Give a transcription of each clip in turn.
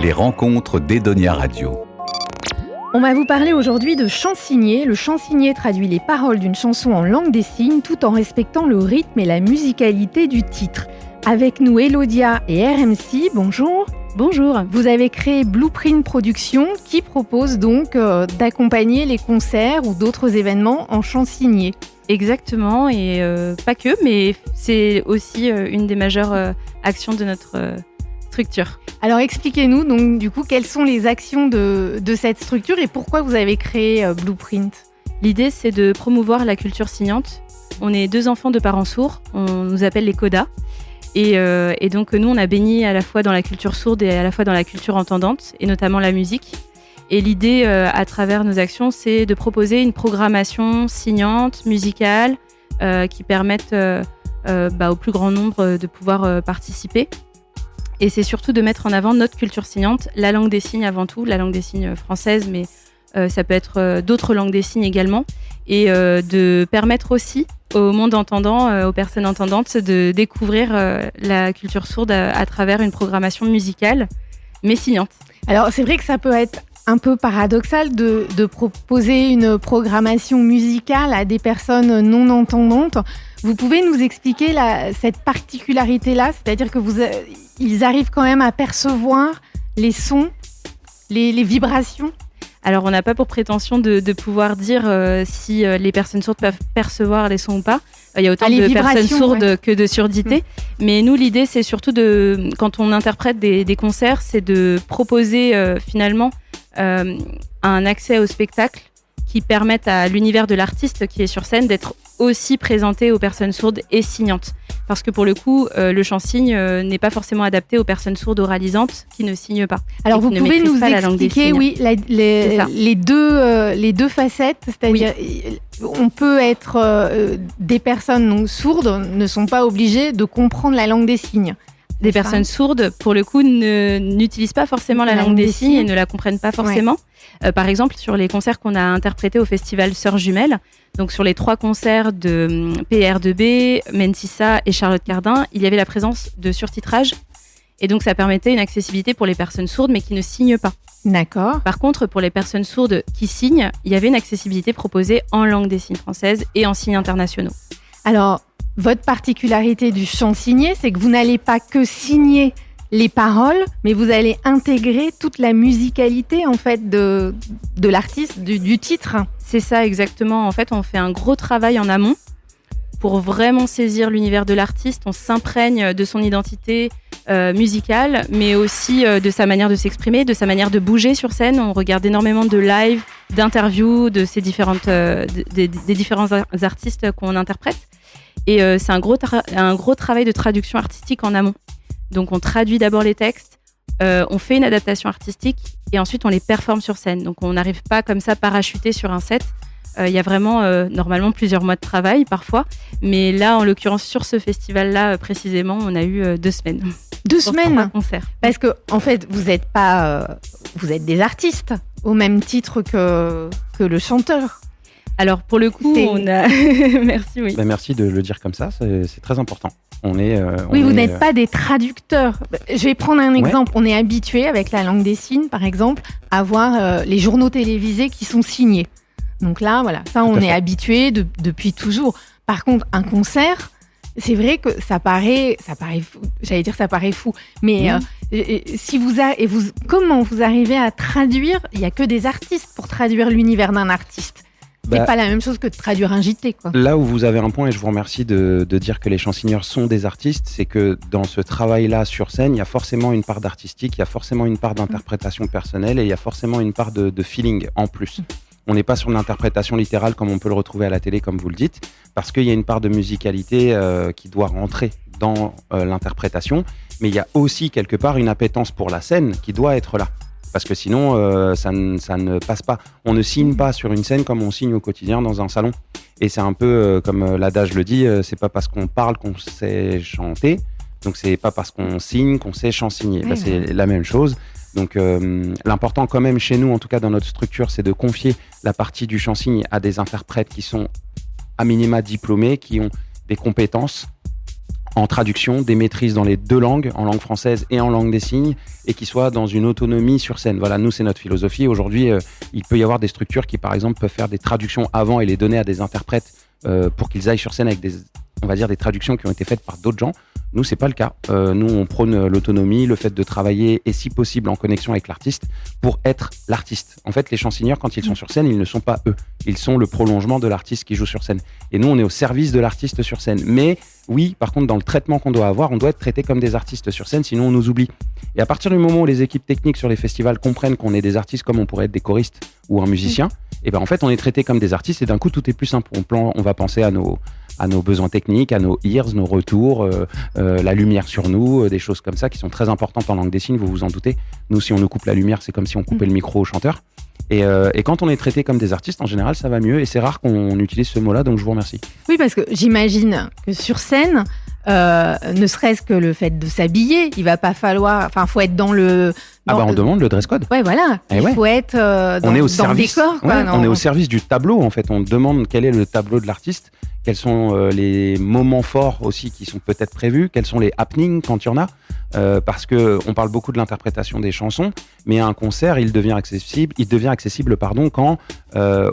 Les rencontres d'Edonia Radio. On va vous parler aujourd'hui de chansigné. Le chansigné traduit les paroles d'une chanson en langue des signes tout en respectant le rythme et la musicalité du titre. Avec nous, Elodia et RMC, bonjour. Bonjour. Vous avez créé Blueprint Productions qui propose donc d'accompagner les concerts ou d'autres événements en chansigné. Exactement, et pas que, mais c'est aussi une des majeures actions de notre structure. Alors expliquez-nous donc du coup quelles sont les actions de cette structure et pourquoi vous avez créé Blueprint. L'idée, c'est de promouvoir la culture signante. On est 2 enfants de parents sourds, on nous appelle les codas. Et donc nous, on a baigné à la fois dans la culture sourde et à la fois dans la culture entendante, et notamment la musique. Et l'idée, à travers nos actions, c'est de proposer une programmation signante, musicale, qui permette au plus grand nombre de pouvoir participer. Et c'est surtout de mettre en avant notre culture signante, la langue des signes avant tout, la langue des signes française, mais ça peut être d'autres langues des signes également. Et de permettre aussi au monde entendant, aux personnes entendantes, de découvrir la culture sourde à travers une programmation musicale, mais signante. Alors c'est vrai que ça peut être un peu paradoxal de proposer une programmation musicale à des personnes non entendantes. Vous pouvez nous expliquer cette particularité-là, c'est-à-dire que ils arrivent quand même à percevoir les sons, les vibrations? Alors, on n'a pas pour prétention de pouvoir dire si les personnes sourdes peuvent percevoir les sons ou pas. Il y a autant de personnes sourdes que de surdité. Mais nous, l'idée, c'est surtout quand on interprète des concerts, c'est de proposer finalement un accès au spectacle qui permette à l'univers de l'artiste qui est sur scène d'être aussi présenté aux personnes sourdes et signantes. Parce que pour le coup, le chant-signe n'est pas forcément adapté aux personnes sourdes oralisantes qui ne signent pas. Alors vous pouvez nous expliquer les deux facettes, c'est-à-dire on peut être des personnes donc, sourdes ne sont pas obligées de comprendre la langue des signes. Des personnes sourdes, pour le coup, n'utilisent pas forcément la langue des signes et ne la comprennent pas forcément. Ouais. Par exemple, sur les concerts qu'on a interprétés au festival Sœurs Jumelles, donc sur les 3 concerts de PR2B, Mentissa et Charlotte Cardin, il y avait la présence de surtitrage. Et donc, ça permettait une accessibilité pour les personnes sourdes, mais qui ne signent pas. D'accord. Par contre, pour les personnes sourdes qui signent, il y avait une accessibilité proposée en langue des signes française et en signes internationaux. Alors, votre particularité du chansigné, c'est que vous n'allez pas que signer les paroles, mais vous allez intégrer toute la musicalité en fait de l'artiste, du titre. C'est ça exactement. En fait, on fait un gros travail en amont pour vraiment saisir l'univers de l'artiste. On s'imprègne de son identité musicale, mais aussi de sa manière de s'exprimer, de sa manière de bouger sur scène. On regarde énormément de live, d'interviews de ces différents artistes qu'on interprète. Et c'est un gros travail de traduction artistique en amont. Donc on traduit d'abord les textes, on fait une adaptation artistique et ensuite on les performe sur scène. Donc on n'arrive pas comme ça parachuté sur un set. Il y a vraiment normalement plusieurs mois de travail parfois. Mais là, en l'occurrence, sur ce festival-là précisément, on a eu 2 semaines. 2 semaines 3 concerts. Parce que en fait, vous êtes des artistes au même titre que le chanteur. Alors pour le coup, on a... Merci, oui. Merci de le dire comme ça, c'est très important. Vous n'êtes pas des traducteurs. Je vais prendre un exemple. On est habitué, avec la langue des signes, par exemple, à voir les journaux télévisés qui sont signés. Donc là, voilà, ça, on est habitué depuis toujours. Par contre, un concert, c'est vrai que ça paraît fou. J'allais dire ça paraît fou. Mais comment vous arrivez à traduire? Il n'y a que des artistes pour traduire l'univers d'un artiste. C'est pas la même chose que de traduire un JT, quoi. Là où vous avez un point, et je vous remercie de dire que les chansigneurs sont des artistes, c'est que dans ce travail-là sur scène, il y a forcément une part d'artistique, il y a forcément une part d'interprétation personnelle et il y a forcément une part de feeling en plus. On n'est pas sur l'interprétation littérale comme on peut le retrouver à la télé, comme vous le dites, parce qu'il y a une part de musicalité qui doit rentrer dans l'interprétation, mais il y a aussi quelque part une appétence pour la scène qui doit être là. Parce que sinon, ça ne passe pas. On ne signe pas sur une scène comme on signe au quotidien dans un salon. Et c'est un peu comme l'adage le dit, c'est pas parce qu'on parle qu'on sait chanter. Donc c'est pas parce qu'on signe qu'on sait chansigner. Oui, c'est la même chose. Donc l'important quand même chez nous, en tout cas dans notre structure, c'est de confier la partie du chansigne à des interprètes qui sont à minima diplômés, qui ont des compétences en traduction, des maîtrises dans les 2 langues, en langue française et en langue des signes, et qui soient dans une autonomie sur scène. Voilà, nous, c'est notre philosophie. Aujourd'hui, il peut y avoir des structures qui, par exemple, peuvent faire des traductions avant et les donner à des interprètes pour qu'ils aillent sur scène avec des traductions qui ont été faites par d'autres gens. Nous, c'est pas le cas. Nous, on prône l'autonomie, le fait de travailler et si possible en connexion avec l'artiste pour être l'artiste. En fait, les chansonniers, quand ils sont sur scène, ils ne sont pas eux. Ils sont le prolongement de l'artiste qui joue sur scène. Et nous, on est au service de l'artiste sur scène. Mais oui, par contre, dans le traitement qu'on doit avoir, on doit être traité comme des artistes sur scène, sinon on nous oublie. Et à partir du moment où les équipes techniques sur les festivals comprennent qu'on est des artistes comme on pourrait être des choristes ou un musicien, et ben en fait, on est traité comme des artistes et d'un coup, tout est plus simple. On va penser à nos besoins techniques, à nos ears, nos retours, la lumière sur nous, des choses comme ça qui sont très importantes en langue des signes, vous vous en doutez. Nous, si on nous coupe la lumière, c'est comme si on coupait le micro au chanteur. Et quand on est traité comme des artistes, en général, ça va mieux. Et c'est rare qu'on utilise ce mot-là, donc je vous remercie. Oui, parce que j'imagine que sur scène, ne serait-ce que le fait de s'habiller, il va pas falloir... Enfin, faut être dans le... on demande le dress code. Ouais, voilà. Il faut être dans le décor. Quoi, on est au service du tableau, en fait. On demande quel est le tableau de l'artiste, quels sont les moments forts aussi qui sont peut-être prévus, quels sont les happenings quand il y en a. Parce qu'on parle beaucoup de l'interprétation des chansons, mais un concert, il devient accessible quand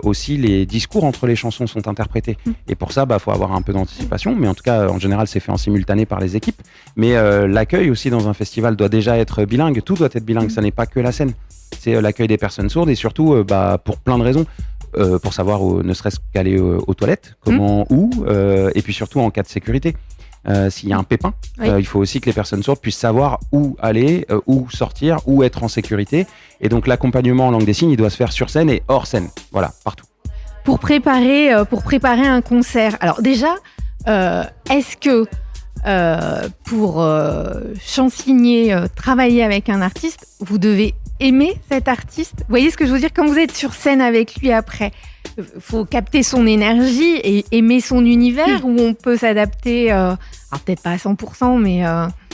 aussi les discours entre les chansons sont interprétés. Et pour ça, faut avoir un peu d'anticipation, mais en tout cas, en général, c'est fait en simultané par les équipes. Mais l'accueil aussi dans un festival doit déjà être bilingue, tout doit être bilingue, ça n'est pas que la scène. C'est l'accueil des personnes sourdes et surtout, pour plein de raisons. Pour savoir ne serait-ce qu'aller aux toilettes, comment, où, et puis surtout en cas de sécurité. S'il y a un pépin, il faut aussi que les personnes sourdes puissent savoir où aller, où sortir, où être en sécurité. Et donc l'accompagnement en langue des signes, il doit se faire sur scène et hors scène. Voilà, partout. Pour préparer un concert, alors déjà, est-ce que pour chansonnier, travailler avec un artiste, vous devez aimer cet artiste? Vous voyez ce que je veux dire? Quand vous êtes sur scène avec lui après, faut capter son énergie et aimer son univers, ou on peut s'adapter, alors peut-être pas à 100%, mais...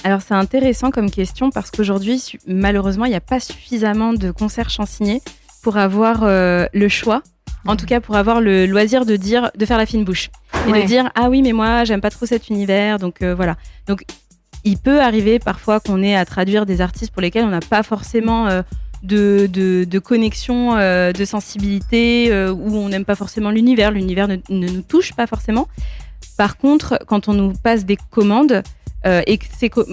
Alors c'est intéressant comme question parce qu'aujourd'hui, malheureusement, il n'y a pas suffisamment de concerts chansonniers pour avoir le choix. En tout cas, pour avoir le loisir de faire la fine bouche. Et de dire, ah oui, mais moi, j'aime pas trop cet univers, donc voilà. Donc, il peut arriver parfois qu'on ait à traduire des artistes pour lesquels on n'a pas forcément de connexion, de sensibilité, où on n'aime pas forcément l'univers. L'univers ne nous touche pas forcément. Par contre, quand on nous passe des commandes, et que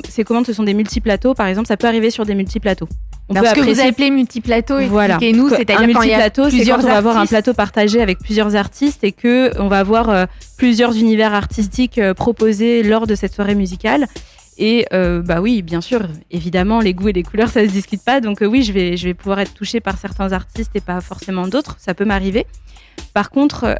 ces commandes, ce sont des multiplateaux, par exemple, ça peut arriver sur des multiplateaux. Ce que vous appelez multiplateau, expliquez-nous, c'est-à-dire un quand il y a multiplateau, c'est quand on va avoir un plateau partagé avec plusieurs artistes et qu'on va avoir plusieurs univers artistiques proposés lors de cette soirée musicale. Et oui, bien sûr, évidemment, les goûts et les couleurs, ça se discute pas. Donc oui, je vais pouvoir être touchée par certains artistes et pas forcément d'autres. Ça peut m'arriver. Par contre,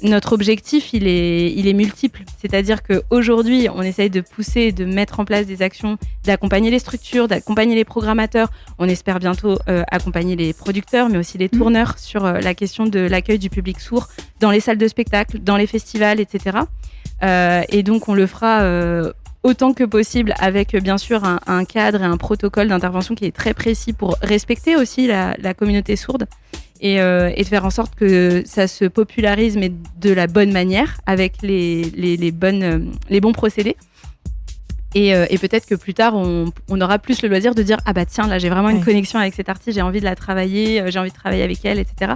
notre objectif, il est multiple. C'est-à-dire qu'aujourd'hui, on essaye de pousser, de mettre en place des actions, d'accompagner les structures, d'accompagner les programmateurs. On espère bientôt accompagner les producteurs, mais aussi les tourneurs sur la question de l'accueil du public sourd dans les salles de spectacle, dans les festivals, etc. Et donc, on le fera autant que possible avec, bien sûr, un cadre et un protocole d'intervention qui est très précis pour respecter aussi la communauté sourde. Et de faire en sorte que ça se popularise, mais de la bonne manière, avec les bons procédés. Et peut-être que plus tard, on aura plus le loisir de dire « Ah bah tiens, là j'ai vraiment une connexion avec cette artiste, j'ai envie de la travailler, j'ai envie de travailler avec elle, etc. »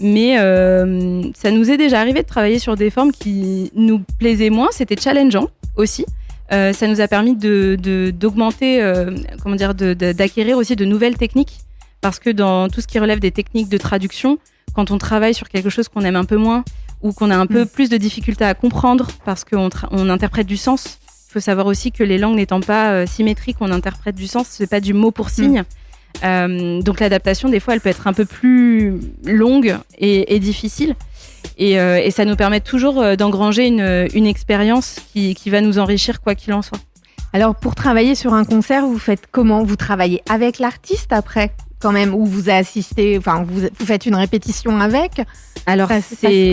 Mais ça nous est déjà arrivé de travailler sur des formes qui nous plaisaient moins, c'était challengeant aussi. Ça nous a permis d'augmenter, d'acquérir aussi de nouvelles techniques. Parce que dans tout ce qui relève des techniques de traduction, quand on travaille sur quelque chose qu'on aime un peu moins ou qu'on a un peu plus de difficultés à comprendre parce qu'on interprète du sens, il faut savoir aussi que les langues n'étant pas symétriques, on interprète du sens, c'est pas du mot pour signe. Donc l'adaptation, des fois, elle peut être un peu plus longue et difficile. Et ça nous permet toujours d'engranger une expérience qui va nous enrichir quoi qu'il en soit. Alors pour travailler sur un concert, vous faites comment? Vous travaillez avec l'artiste après quand même, ou vous assistez, enfin vous faites une répétition avec? Alors c'est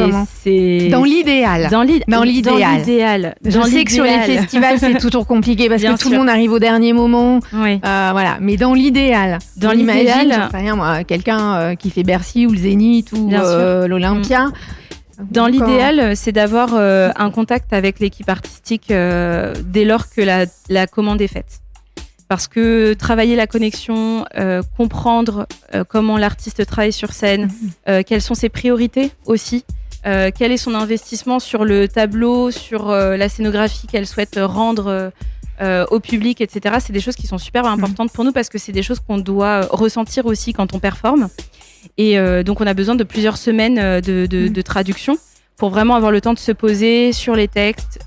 dans l'idéal. Dans l'idéal. Je sais que sur les festivals c'est toujours compliqué parce que tout le monde arrive au dernier moment. Oui. Voilà, mais dans l'idéal. Dans l'idéal, j'en sais rien moi, quelqu'un qui fait Bercy ou le Zénith ou l'Olympia. Dans l'idéal, c'est d'avoir un contact avec l'équipe artistique dès lors que la commande est faite. Parce que travailler la connexion, comprendre comment l'artiste travaille sur scène, quelles sont ses priorités aussi, quel est son investissement sur le tableau, sur la scénographie qu'elle souhaite rendre au public, etc. C'est des choses qui sont super importantes pour nous parce que c'est des choses qu'on doit ressentir aussi quand on performe. Et donc on a besoin de plusieurs semaines de traduction pour vraiment avoir le temps de se poser sur les textes,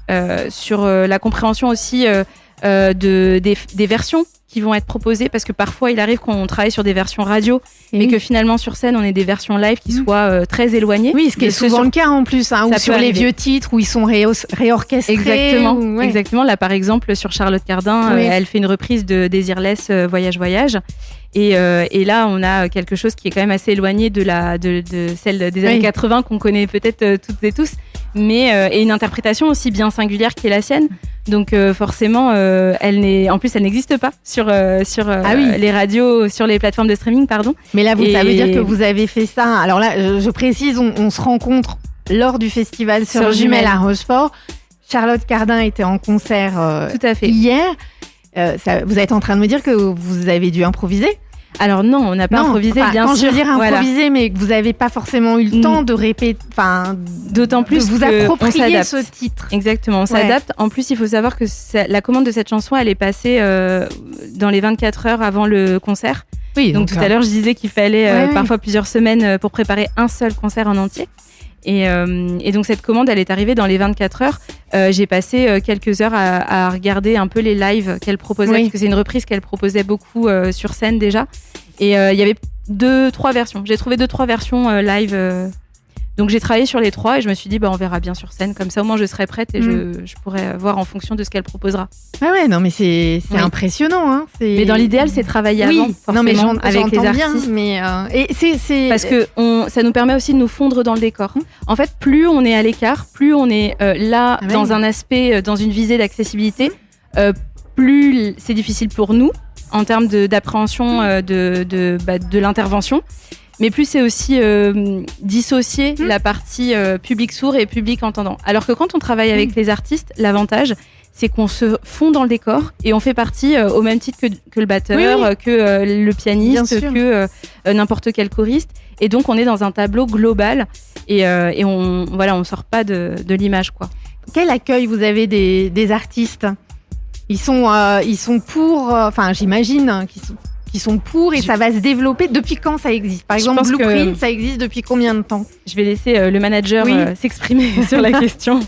sur la compréhension aussi des versions qui vont être proposées, parce que parfois il arrive qu'on travaille sur des versions radio, mais que finalement sur scène on ait des versions live qui soient très éloignées. Oui, ce qui est souvent le cas en plus, ou sur les vieux titres où ils sont réorchestrés. Exactement, exactement. Là par exemple sur Charlotte Cardin, elle fait une reprise de Désirless, Voyage Voyage. Et là, on a quelque chose qui est quand même assez éloigné de celle des années 80 qu'on connaît peut-être toutes et tous, mais et une interprétation aussi bien singulière qui est la sienne. Donc forcément, en plus, elle n'existe pas sur les radios, sur les plateformes de streaming, pardon. Mais là, ça veut dire que vous avez fait ça. Alors là, je précise, on se rencontre lors du festival Sœurs Jumelles à Rochefort. Charlotte Cardin était en concert tout à fait. Hier. Vous êtes en train de me dire que vous avez dû improviser? Alors non, on n'a pas improvisé, bien quand sûr. Je veux dire improviser, mais que vous n'avez pas forcément eu le temps de répéter, d'autant plus de vous approprier ce titre. Exactement, on s'adapte. En plus, il faut savoir que la commande de cette chanson, elle est passée dans les 24 heures avant le concert. Oui, donc tout à l'heure, je disais qu'il fallait parfois plusieurs semaines pour préparer un seul concert en entier. Et donc cette commande, elle est arrivée dans les 24 heures. J'ai passé quelques heures à regarder un peu les lives qu'elle proposait, parce que c'est une reprise qu'elle proposait beaucoup sur scène déjà. Et il y avait 2-3 versions. J'ai trouvé 2-3 versions live. Donc j'ai travaillé sur les 3 et je me suis dit on verra bien sur scène, comme ça au moins je serai prête et je pourrai voir en fonction de ce qu'elle proposça. Non mais c'est impressionnant, hein. Mais dans l'idéal c'est travailler avant, forcément, avec les artistes. Bien, mais c'est parce que ça nous permet aussi de nous fondre dans le décor. En fait, plus on est à l'écart, plus on est là dans un aspect, dans une visée d'accessibilité, plus c'est difficile pour nous en termes d'appréhension de l'intervention. Mais plus c'est aussi dissocier la partie public sourd et public entendant. Alors que quand on travaille avec les artistes, l'avantage, c'est qu'on se fond dans le décor et on fait partie au même titre que le batteur, que le pianiste, que n'importe quel choriste. Et donc on est dans un tableau global et on sort pas de l'image, quoi. Quel accueil vous avez des artistes? Ils sont pour, j'imagine qu'ils sont pour et ça va se développer. Depuis quand ça existe? Par exemple, Blueprint, ça existe depuis combien de temps? Je vais laisser le manager s'exprimer sur la question.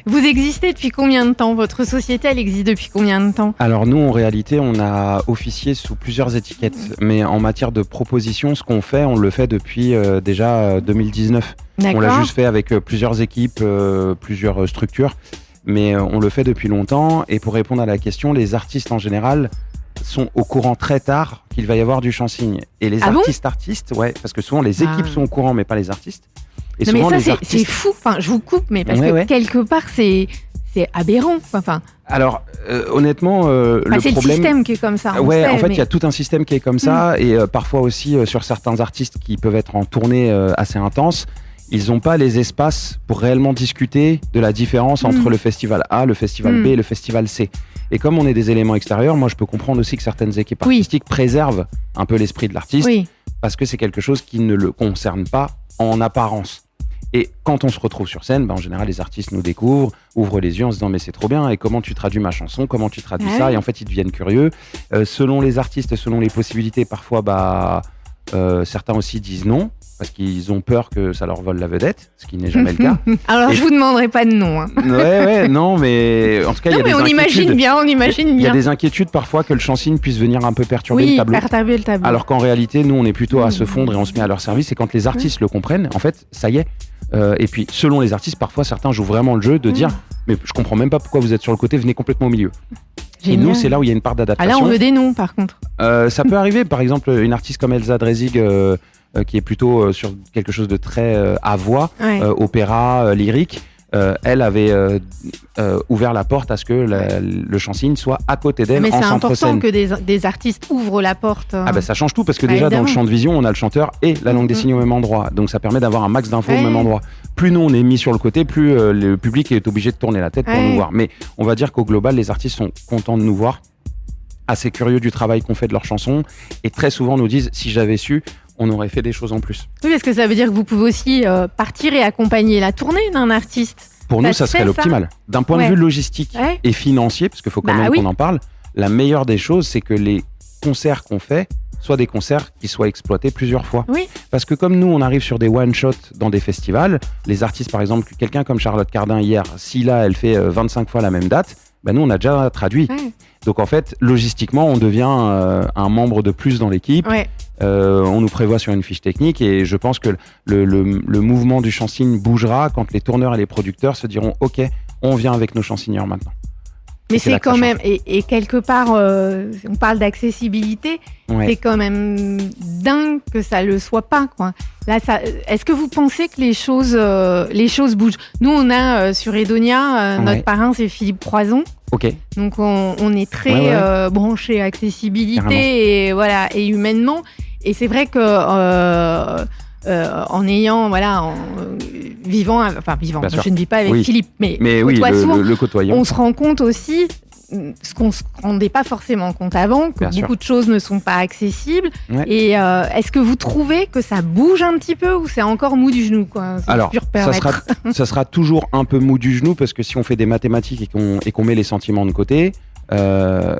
Vous existez depuis combien de temps? Votre société, elle existe depuis combien de temps? Alors nous, en réalité, on a officié sous plusieurs étiquettes. Mais en matière de proposition, ce qu'on fait, on le fait depuis déjà 2019. D'accord. On l'a juste fait avec plusieurs équipes, plusieurs structures. Mais on le fait depuis longtemps. Et pour répondre à la question, les artistes en général sont au courant très tard qu'il va y avoir du chant-signe. Et les artistes, parce que souvent les équipes sont au courant, mais pas les artistes. Et non, souvent, mais ça, c'est fou. Je vous coupe, mais parce que quelque part, c'est aberrant. Alors, honnêtement, le problème... C'est le système qui est comme ça. En fait, il y a tout un système qui est comme ça. Et parfois aussi, sur certains artistes qui peuvent être en tournée assez intense, ils n'ont pas les espaces pour réellement discuter de la différence entre le festival A, le festival B et le festival C. Et comme on est des éléments extérieurs, moi je peux comprendre aussi que certaines équipes artistiques préservent un peu l'esprit de l'artiste parce que c'est quelque chose qui ne le concerne pas en apparence. Et quand on se retrouve sur scène, en général les artistes nous découvrent, ouvrent les yeux en se disant mais c'est trop bien, et comment tu traduis ma chanson, comment tu traduis ça, et en fait ils deviennent curieux. Selon les artistes, selon les possibilités, parfois certains aussi disent non, parce qu'ils ont peur que ça leur vole la vedette, ce qui n'est jamais le cas. Alors je vous demanderai pas de nom. Hein. Non, mais en tout cas, il y a des inquiétudes. On imagine bien. Il y a des inquiétudes parfois que le chant-signe puisse venir un peu perturber le tableau. Alors qu'en réalité, nous, on est plutôt à se fondre et on se met à leur service. Et quand les artistes le comprennent, en fait, ça y est. Et puis, selon les artistes, parfois, certains jouent vraiment le jeu de dire « Mais je comprends même pas pourquoi vous êtes sur le côté, venez complètement au milieu. » Et nous, c'est là où il y a une part d'adaptation. Là, on veut des noms, par contre. Ça peut arriver. Par exemple, une artiste comme Elsa Drezig, qui est plutôt sur quelque chose de très à voix, opéra, lyrique, elle avait ouvert la porte à ce que le chant-cygne soit à côté d'elle Mais en c'est centre important scène. que des artistes ouvrent la porte. Ah bah ça change tout parce que Bah, déjà dans le évidemment. champ de vision on a le chanteur et la langue des signes au même endroit, donc ça permet d'avoir un max d'infos au Ouais. même endroit. Plus nous on est mis sur le côté, plus le public est obligé de tourner la tête pour Ouais. nous voir. Mais on va dire qu'au global les artistes sont contents de nous voir, assez curieux du travail qu'on fait de leurs chansons et très souvent nous disent si j'avais su on aurait fait des choses en plus. Oui, parce que ça veut dire que vous pouvez aussi partir et accompagner la tournée d'un artiste. Pour Ça nous se ça serait fait, ça l'optimal. D'un point Ouais. de vue logistique Ouais. et financier, parce qu'il faut quand Bah même oui. qu'on en parle, la meilleure des choses c'est que les concerts qu'on fait soient des concerts qui soient exploités plusieurs fois. Oui. Parce que comme nous, on arrive sur des one-shots dans des festivals, les artistes, par exemple, quelqu'un comme Charlotte Cardin hier, si là, elle fait 25 fois la même date, ben nous, on a déjà traduit. Ouais. Donc en fait, logistiquement, on devient un membre de plus dans l'équipe. Ouais. On nous prévoit sur une fiche technique et je pense que le mouvement du chant-cygne bougera quand les tourneurs et les producteurs se diront « Ok, on vient avec nos chant-cygneurs maintenant ». Mais c'est là c'est que ça quand change. même, et quelque part, on parle d'accessibilité, Ouais. c'est quand même dingue que ça le soit pas, quoi. Là, est-ce que vous pensez que les choses bougent? Nous, on a sur Edonia, notre Ouais. parrain, c'est Philippe Croison. Ok, Donc on est très Ouais. branché accessibilité Carrément. et voilà et humainement. Et c'est vrai que en ayant vivant, Bien sûr. je ne vis pas avec Oui. Philippe, mais oui, côtoie souvent, le côtoyant. on se rend compte aussi ce qu'on se rendait pas forcément compte avant, que Bien sûr. beaucoup de choses ne sont pas accessibles. Ouais. Et est-ce que vous trouvez que ça bouge un petit peu ou c'est encore mou du genou, quoi? Si Alors, je puis permettre. ça sera toujours un peu mou du genou parce que si on fait des mathématiques et qu'on met les sentiments de côté,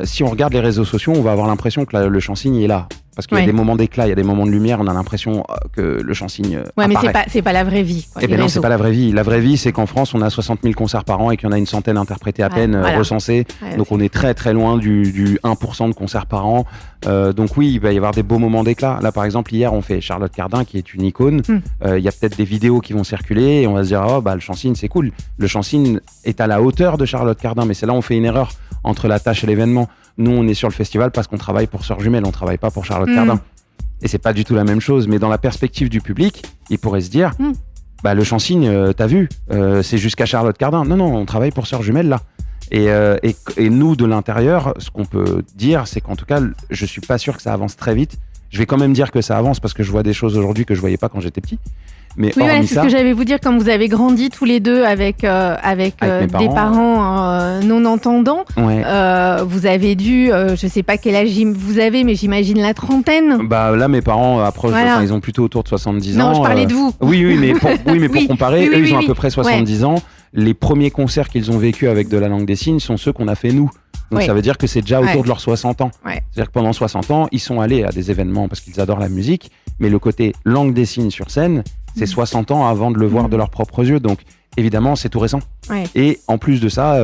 si on regarde les réseaux sociaux, on va avoir l'impression que le chant-cygne est là. Parce qu'il y a Ouais. des moments d'éclat, il y a des moments de lumière, on a l'impression que le chant-cygne Ouais, mais apparaît. c'est pas la vraie vie, quoi, Eh les ben non, réseaux. c'est pas la vraie vie. La vraie vie, c'est qu'en France, on a 60 000 concerts par an et qu'il y en a une centaine interprétés à Ouais, peine, voilà. recensés. Ouais, Donc on est très très loin du 1% de concerts par an. Donc oui, il va y avoir des beaux moments d'éclat. Là, par exemple, hier, on fait Charlotte Cardin, qui est une icône. Il y a peut-être des vidéos qui vont circuler et on va se dire, oh, bah, le chant-cygne, c'est cool. Le chant-cygne est à la hauteur de Charlotte Cardin, mais c'est là où on fait une erreur entre la tâche et l'événement. Nous, on est sur le festival parce qu'on travaille pour Sœurs Jumelles, on travaille pas pour Charlotte Cardin. Et c'est pas du tout la même chose. Mais dans la perspective du public, il pourrait se dire, bah, le chant-cygne, t'as vu, c'est jusqu'à Charlotte Cardin. Non, non, on travaille pour Sœurs Jumelles là. Et nous, de l'intérieur, ce qu'on peut dire, c'est qu'en tout cas, je suis pas sûr que ça avance très vite. Je vais quand même dire que ça avance parce que je vois des choses aujourd'hui que je voyais pas quand j'étais petit. Mais Oui, voilà, hormis c'est ça, ce que j'allais vous dire, quand vous avez grandi tous les deux avec mes des parents non-entendants, ouais. vous avez dû, je sais pas quel âge vous avez, mais j'imagine la trentaine. Bah là, mes parents approchent, Voilà. enfin, ils ont plutôt autour de 70 ans. Non, je parlais de vous. Oui, mais pour Oui, comparer, oui, eux, oui, ils ont oui. à peu près 70 ans. Les premiers concerts qu'ils ont vécus avec de la langue des signes sont ceux qu'on a fait nous. Donc Ouais. ça veut dire que c'est déjà autour Ouais. de leurs 60 ans. Ouais. C'est-à-dire que pendant 60 ans, ils sont allés à des événements parce qu'ils adorent la musique, mais le côté langue des signes sur scène, c'est 60 ans avant de le voir de leurs propres yeux. Donc évidemment, c'est tout récent. Ouais. Et en plus de ça,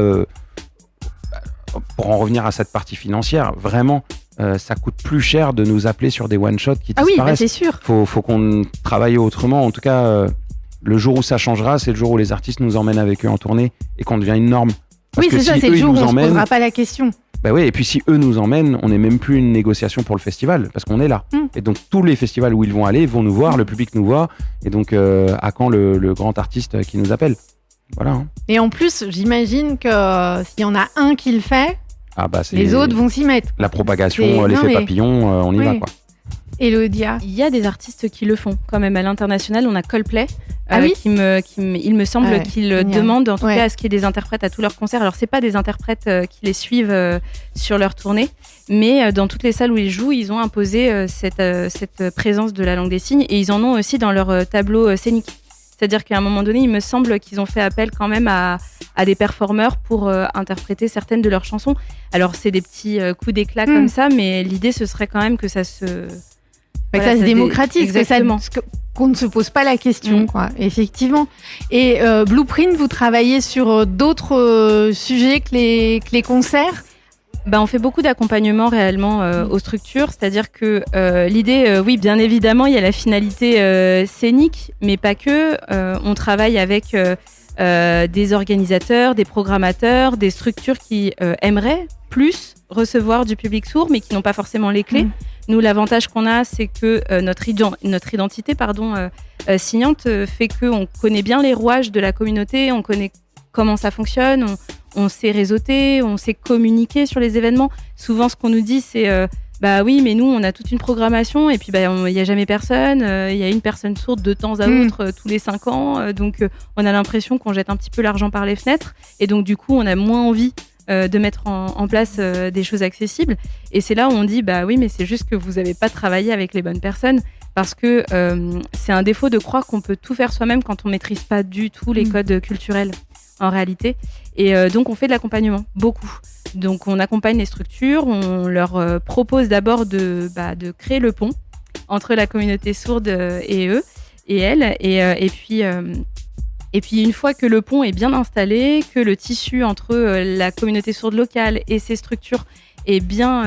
pour en revenir à cette partie financière, vraiment, ça coûte plus cher de nous appeler sur des one-shots qui Ah oui, bah, disparaissent. c'est sûr. Faut qu'on travaille autrement. En tout cas, le jour où ça changera, c'est le jour où les artistes nous emmènent avec eux en tournée et qu'on devient une norme. Parce Oui, que c'est ça, si c'est eux, le ils jour où nous on se emmènent, posera pas la question. bah oui, et puis si eux nous emmènent, on n'est même plus une négociation pour le festival parce qu'on est là. Et donc tous les festivals où ils vont aller vont nous voir, le public nous voit. Et donc à quand le grand artiste qui nous appelle? Voilà. Hein. Et en plus, j'imagine que s'il y en a un qui le fait, Ah bah c'est les autres vont s'y mettre. la propagation, C'est- l'effet non, mais- papillon, on y Oui. va quoi. Elodia. Il y a des artistes qui le font quand même à l'international. On a Coldplay, Ah oui il me semble Ah ouais, qu'ils génial. demandent en tout Ouais. cas à ce qu'il y ait des interprètes à tous leurs concerts. Alors c'est pas des interprètes qui les suivent sur leur tournée, mais dans toutes les salles où ils jouent, ils ont imposé cette présence de la langue des signes et ils en ont aussi dans leur tableau scénique. C'est-à-dire qu'à un moment donné, il me semble qu'ils ont fait appel quand même à des performeurs pour interpréter certaines de leurs chansons. Alors c'est des petits coups d'éclat comme ça, mais l'idée ce serait quand même que ça se Que Voilà, ça se ça démocratise, que ça- exactement. qu'on ne se pose pas la question, quoi, effectivement. Et Blueprint, vous travaillez sur d'autres sujets que les concerts? On fait beaucoup d'accompagnement réellement aux structures, c'est-à-dire que l'idée, oui, bien évidemment, il y a la finalité scénique, mais pas que. On travaille avec des organisateurs, des programmateurs, des structures qui aimeraient plus recevoir du public sourd, mais qui n'ont pas forcément les clés. Nous, l'avantage qu'on a, c'est que notre identité signante fait qu'on connaît bien les rouages de la communauté, on connaît comment ça fonctionne, on sait réseauter, on sait communiquer sur les événements. Souvent, ce qu'on nous dit, c'est bah oui, mais nous, on a toute une programmation et puis il n'y a jamais personne. Il y a une personne sourde de temps à autre tous les 5 ans. Donc, on a l'impression qu'on jette un petit peu l'argent par les fenêtres. Et donc, du coup, on a moins envie de mettre en place des choses accessibles. Et c'est là où on dit, bah oui, mais c'est juste que vous n'avez pas travaillé avec les bonnes personnes. Parce que c'est un défaut de croire qu'on peut tout faire soi-même quand on ne maîtrise pas du tout les codes culturels en réalité. Et donc, on fait de l'accompagnement, beaucoup. Donc, on accompagne les structures, on leur propose d'abord de créer le pont entre la communauté sourde et eux, et elles. Et puis, une fois que le pont est bien installé, que le tissu entre la communauté sourde locale et ces structures est bien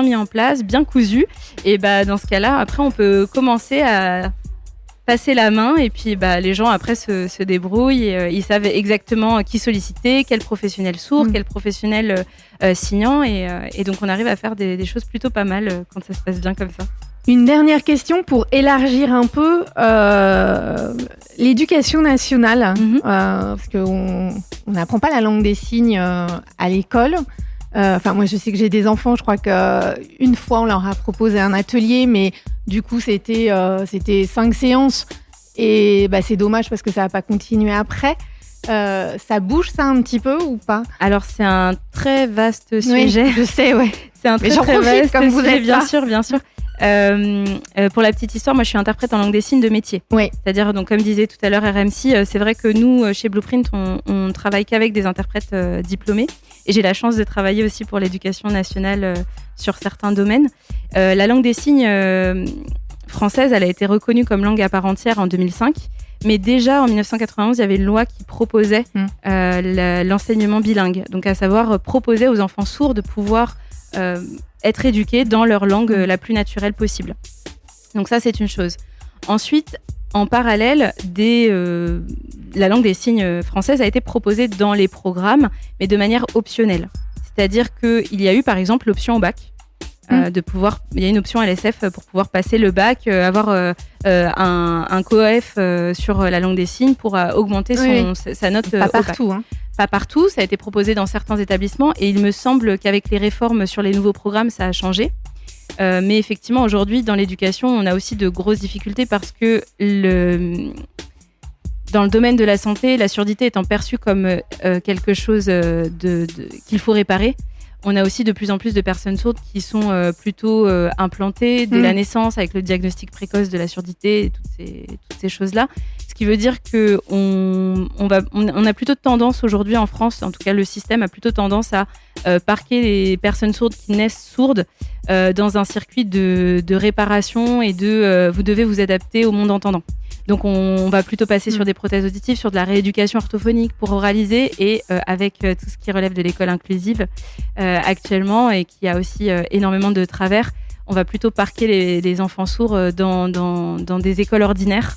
mis en place, bien cousu, et dans ce cas-là, après, on peut commencer à passer la main et puis les gens après se débrouillent et, ils savent exactement qui solliciter, quel professionnel sourd, quel professionnel signant et donc on arrive à faire des choses plutôt pas mal quand ça se passe bien comme ça. Une dernière question pour élargir un peu l'éducation nationale, parce qu'on n'apprend pas la langue des signes à l'école. Moi, je sais que j'ai des enfants, je crois qu'une fois, on leur a proposé un atelier, mais du coup, c'était 5 séances. Et c'est dommage parce que ça n'a pas continué après. Ça bouge, ça, un petit peu ou pas ? Alors, c'est un très vaste sujet. Oui, je sais, ouais. C'est un très vaste comme vous sujet, êtes bien là. sûr, bien sûr. Pour la petite histoire, moi je suis interprète en langue des signes de métier. Oui. C'est-à-dire, donc, comme disait tout à l'heure RMC, c'est vrai que nous, chez Blueprint, on travaille qu'avec des interprètes diplômés. Et j'ai la chance de travailler aussi pour l'éducation nationale sur certains domaines. La langue des signes française, elle a été reconnue comme langue à part entière en 2005. Mais déjà, en 1991, il y avait une loi qui proposait l'enseignement bilingue. Donc, à savoir, proposer aux enfants sourds de pouvoir être éduqués dans leur langue la plus naturelle possible. Donc ça, c'est une chose. Ensuite, en parallèle, la langue des signes française a été proposée dans les programmes, mais de manière optionnelle. C'est-à-dire qu'il y a eu, par exemple, l'option au bac. Il y a une option LSF pour pouvoir passer le bac, avoir un coef sur la langue des signes pour augmenter sa note pas au partout, bac. Pas partout, ça a été proposé dans certains établissements et il me semble qu'avec les réformes sur les nouveaux programmes, ça a changé. Mais effectivement, aujourd'hui, dans l'éducation, on a aussi de grosses difficultés parce que dans le domaine de la santé, la surdité étant perçue comme quelque chose qu'il faut réparer, on a aussi de plus en plus de personnes sourdes qui sont plutôt implantées dès la naissance avec le diagnostic précoce de la surdité et toutes ces choses-là. Ce qui veut dire qu'on a plutôt tendance aujourd'hui en France, en tout cas le système a plutôt tendance à parquer les personnes sourdes qui naissent sourdes dans un circuit de réparation et vous devez vous adapter au monde entendant. Donc on va plutôt passer sur des prothèses auditives, sur de la rééducation orthophonique pour oraliser et avec tout ce qui relève de l'école inclusive actuellement et qui a aussi énormément de travers, on va plutôt parquer les enfants sourds dans des écoles ordinaires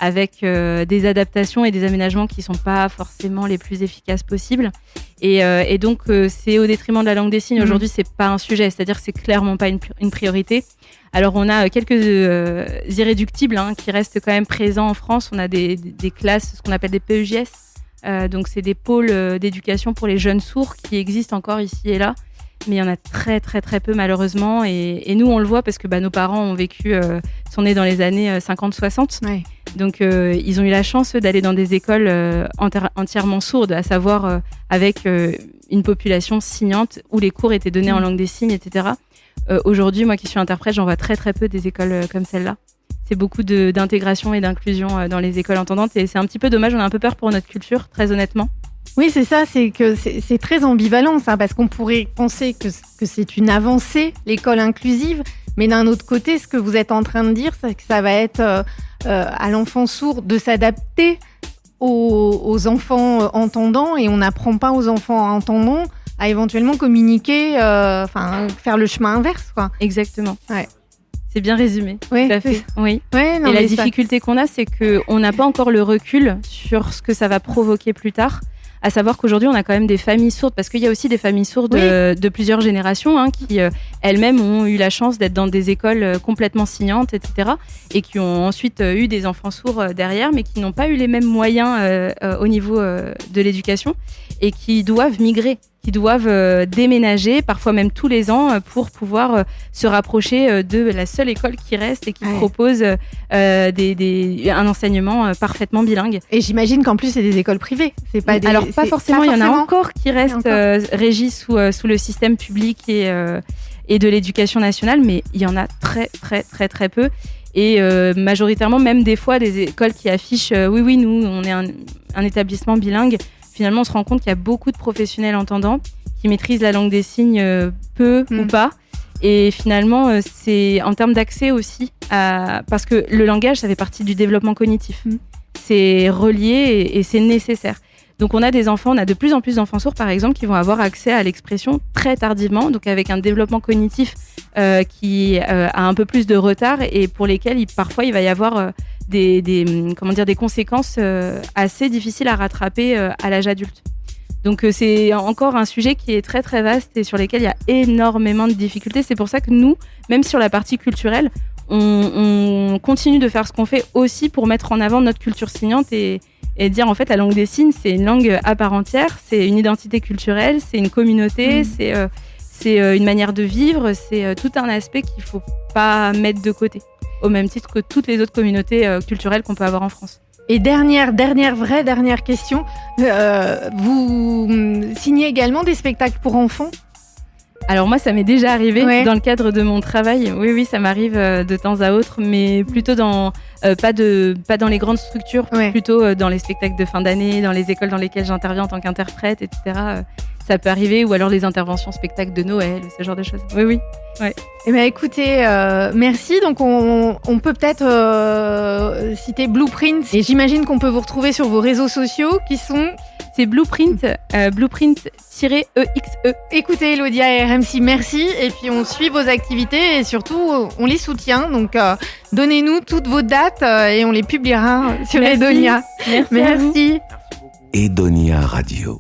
avec des adaptations et des aménagements qui ne sont pas forcément les plus efficaces possibles. Et donc, c'est au détriment de la langue des signes. Aujourd'hui, ce n'est pas un sujet, c'est-à-dire que ce n'est clairement pas une priorité. Alors, on a quelques irréductibles qui restent quand même présents en France. On a des classes, ce qu'on appelle des PEJS. Donc, c'est des pôles d'éducation pour les jeunes sourds qui existent encore ici et là. Mais il y en a très, très, très peu, malheureusement. Et nous, on le voit parce que nos parents ont vécu, sont nés dans les années 50-60. Ouais. Donc, ils ont eu la chance d'aller dans des écoles entièrement sourdes, à savoir avec une population signante où les cours étaient donnés en langue des signes, etc. Aujourd'hui, moi qui suis interprète, j'en vois très, très peu des écoles comme celle-là. C'est beaucoup d'intégration et d'inclusion dans les écoles entendantes. Et c'est un petit peu dommage, on a un peu peur pour notre culture, très honnêtement. Oui, c'est ça, c'est que c'est très ambivalent, ça, parce qu'on pourrait penser que c'est une avancée, l'école inclusive, mais d'un autre côté, ce que vous êtes en train de dire, c'est que ça va être à l'enfant sourd de s'adapter aux enfants entendants, et on n'apprend pas aux enfants entendants à éventuellement communiquer, faire le chemin inverse, quoi. Exactement. Ouais. C'est bien résumé. Oui, tout à fait. Oui. Ouais, non, et la difficulté qu'on a, c'est qu'on n'a pas encore le recul sur ce que ça va provoquer plus tard. À savoir qu'aujourd'hui, on a quand même des familles sourdes, parce qu'il y a aussi des familles sourdes de plusieurs générations qui elles-mêmes ont eu la chance d'être dans des écoles complètement signantes, etc. Et qui ont ensuite eu des enfants sourds derrière, mais qui n'ont pas eu les mêmes moyens au niveau de l'éducation et qui doivent migrer, qui doivent déménager, parfois même tous les ans, pour pouvoir se rapprocher de la seule école qui reste et qui propose un enseignement parfaitement bilingue. Et j'imagine qu'en plus, c'est des écoles privées. C'est pas Alors, pas forcément. Il y en a encore qui restent régis sous le système public et de l'éducation nationale, mais il y en a très, très, très, très peu. Et majoritairement, même des fois, des écoles qui affichent oui, nous, on est un établissement bilingue. Finalement, on se rend compte qu'il y a beaucoup de professionnels entendants qui maîtrisent la langue des signes peu ou pas. Et finalement, c'est en termes d'accès aussi, parce que le langage, ça fait partie du développement cognitif. C'est relié et c'est nécessaire. Donc, on a de plus en plus d'enfants sourds, par exemple, qui vont avoir accès à l'expression très tardivement, donc avec un développement cognitif qui a un peu plus de retard et pour lesquels parfois il va y avoir des conséquences assez difficiles à rattraper à l'âge adulte. Donc c'est encore un sujet qui est très très vaste et sur lequel il y a énormément de difficultés. C'est pour ça que nous, même sur la partie culturelle, on continue de faire ce qu'on fait aussi pour mettre en avant notre culture signante et dire en fait la langue des signes, c'est une langue à part entière, c'est une identité culturelle, c'est une communauté, c'est une manière de vivre, c'est tout un aspect qu'il ne faut pas mettre de côté, au même titre que toutes les autres communautés culturelles qu'on peut avoir en France. Et dernière question, vous signez également des spectacles pour enfants ? Alors moi, ça m'est déjà arrivé dans le cadre de mon travail. Oui, ça m'arrive de temps à autre, mais plutôt pas dans les grandes structures, plutôt dans les spectacles de fin d'année, dans les écoles dans lesquelles j'interviens en tant qu'interprète, etc. Ça peut arriver, ou alors les interventions spectacles de Noël, ce genre de choses. Oui. Ouais. Eh bien, écoutez, merci. Donc, on peut peut-être citer Blueprint. Et j'imagine qu'on peut vous retrouver sur vos réseaux sociaux qui sont... C'est Blueprint, Blueprint-EXE. Écoutez, Elodia et RMC, merci. Et puis, on suit vos activités et surtout, on les soutient. Donc, donnez-nous toutes vos dates et on les publiera sur Edonia. Merci. Edonia Radio.